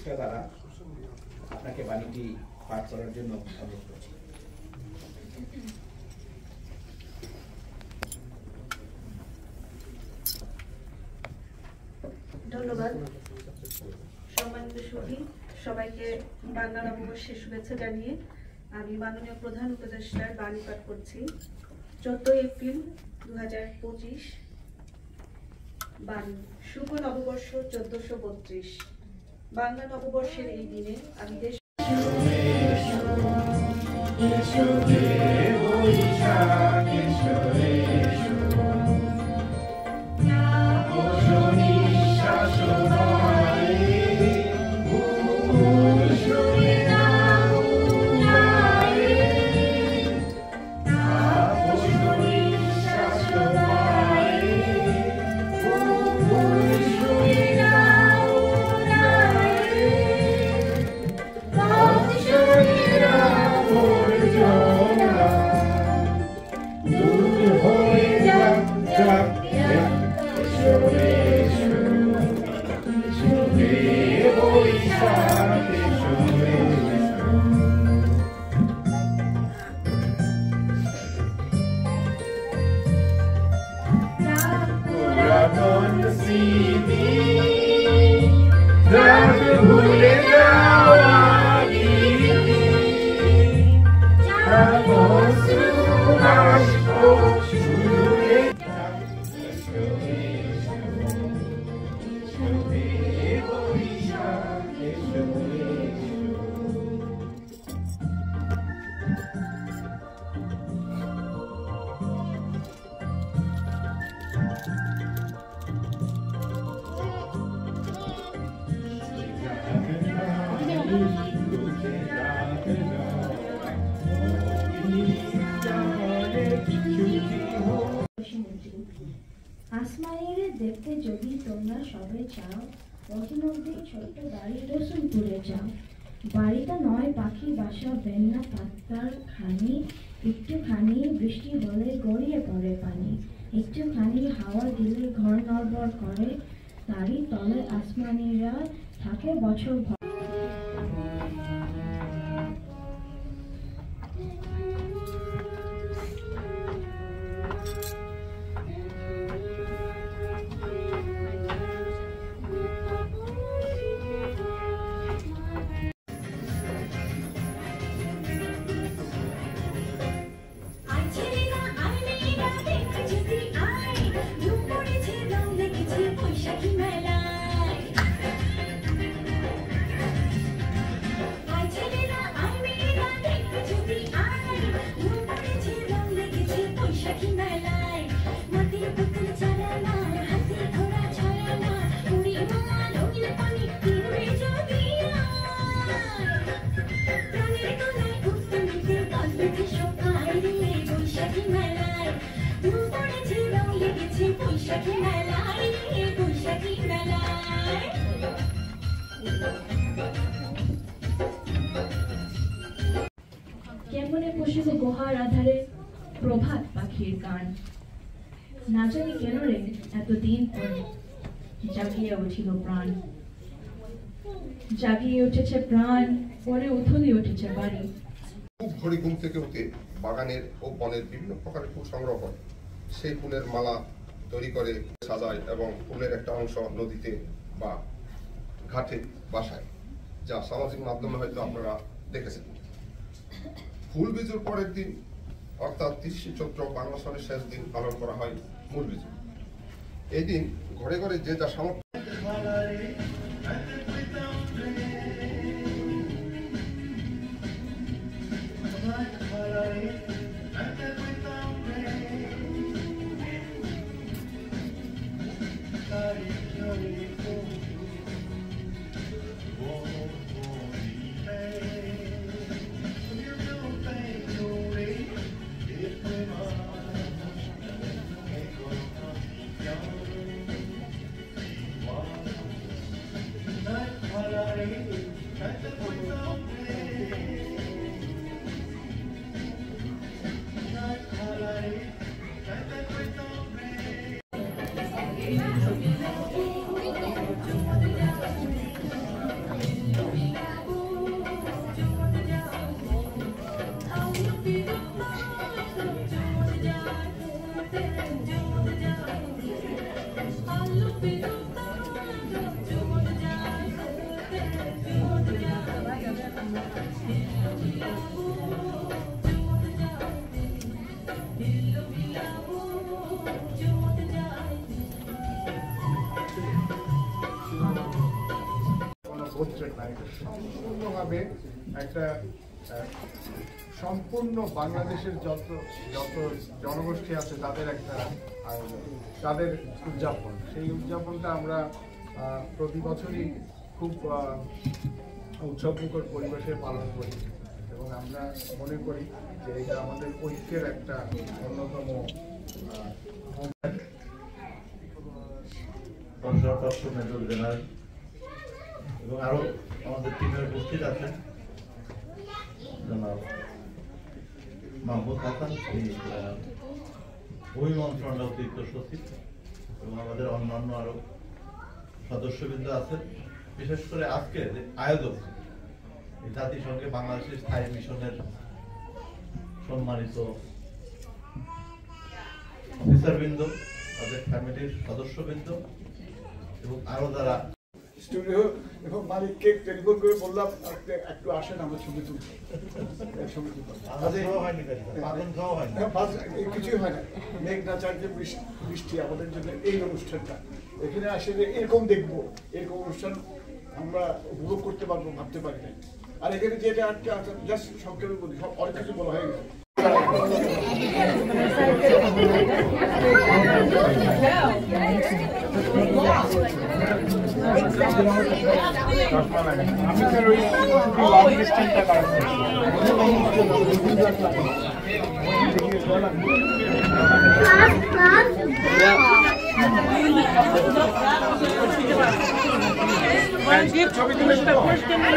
Sister দ্বারা আপনাকে বাণীটি পাঠ করার জন্য অনুরোধ করছি। ধন্যবাদ। সম্মানিত সুধী, সবাইকে বাংলা নববর্ষের শুভেচ্ছা জানিয়ে আমি মাননীয় প্রধান উপদেষ্টার বাণী পাঠ করছি। 14 এপ্রিল 2025 বাণী। শুভ নববর্ষ 1432। বাংলা নববর্ষের এই দিনে আমি দেশ আসমানিরে দেখতে যদি তোমরা সবে চাও, অতিমধ্যে ছোট্ট বাড়ি রসুলপুরে যাও। বাড়িটা নয় পাখি বাসা, বেন্না পাতার খানি, একটুখানি বৃষ্টি হলে গড়িয়ে পড়ে পানি, একটুখানি হাওয়া দিলে ঘর নড়বড় করে, তারই তলে আসমানিরা থাকে বছর ভর। কেমনে পশিব গুহার আধারে প্রভাত পাখির গান, না জানি কেন রে এতদিন পর জাগিয়ে উঠিল প্রাণ, জাগিয়ে উঠেছে প্রাণ, পরে উথলি উঠেছে বাড়ি। ঘড়ি ঘুম থেকে উঠে বাগানের ও বনের বিভিন্ন প্রকারের ফুল সংগ্রহ করে, সেই ফুলের মালা তৈরি করে সাজায় এবং ফুলের একটা অংশ নদীতে বা ঘাটে বাসায়, যা সামাজিক মাধ্যমে হয়তো আপনারা দেখেছেন। ফুল বীজের পরের দিন অর্থাৎ 30 চৈত্র বাংলা সনের শেষ দিন পালন করা হয় মূল বীজ। এই দিন ঘরে ঘরে যে যা সামর্থ্য সম্পূর্ণভাবে একটা সম্পূর্ণ বাংলাদেশের যত জনগোষ্ঠী আছে তাদের একটা তাদের উদযাপন, সেই উদযাপনটা আমরা প্রতি বছরই খুব উৎসবমুখর পরিবেশে পালন করি এবং আমরা মনে করি যে এটা আমাদের ঐক্যের একটা অন্যতম মেজর জেনারেল এবং আরো আমাদের টিমের উপস্থিত আছেন জনাব মাহমুদ হাসান, ওই মন্ত্রণালয় অতিরিক্ত সচিব এবং আমাদের অন্যান্য আরো সদস্যবৃন্দ আছেন। বিশেষ করে আজকে যে আয়োজক জাতিসংঘে বাংলাদেশের স্থায়ী মিশনের সম্মানিত অফিসারবৃন্দ, তাদের ফ্যামিলির সদস্যবৃন্দ এবং আরো যারা স্টুডিও এবং মালিককে টেলিফোন করে বললাম একটু আসেন, আমরা ছবি তুলব। কিছুই হয় না, মেঘ না চাইতে বৃষ্টি আমাদের জন্য এই অনুষ্ঠানটা এখানে আসলে এরকম দেখবো, এরকম অনুষ্ঠান আমরা উপভোগ করতে পারবো ভাবতে পারি না। আর এখানে যেটা একটা জাস্ট সংক্ষেপে বলি, সব অনেক কিছু বলা হয়ে গেছে। আমি স্যার ওই লং ডিস্টেন্সটা ছবি তুলে বাচ্চাদের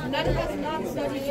None has not studied it.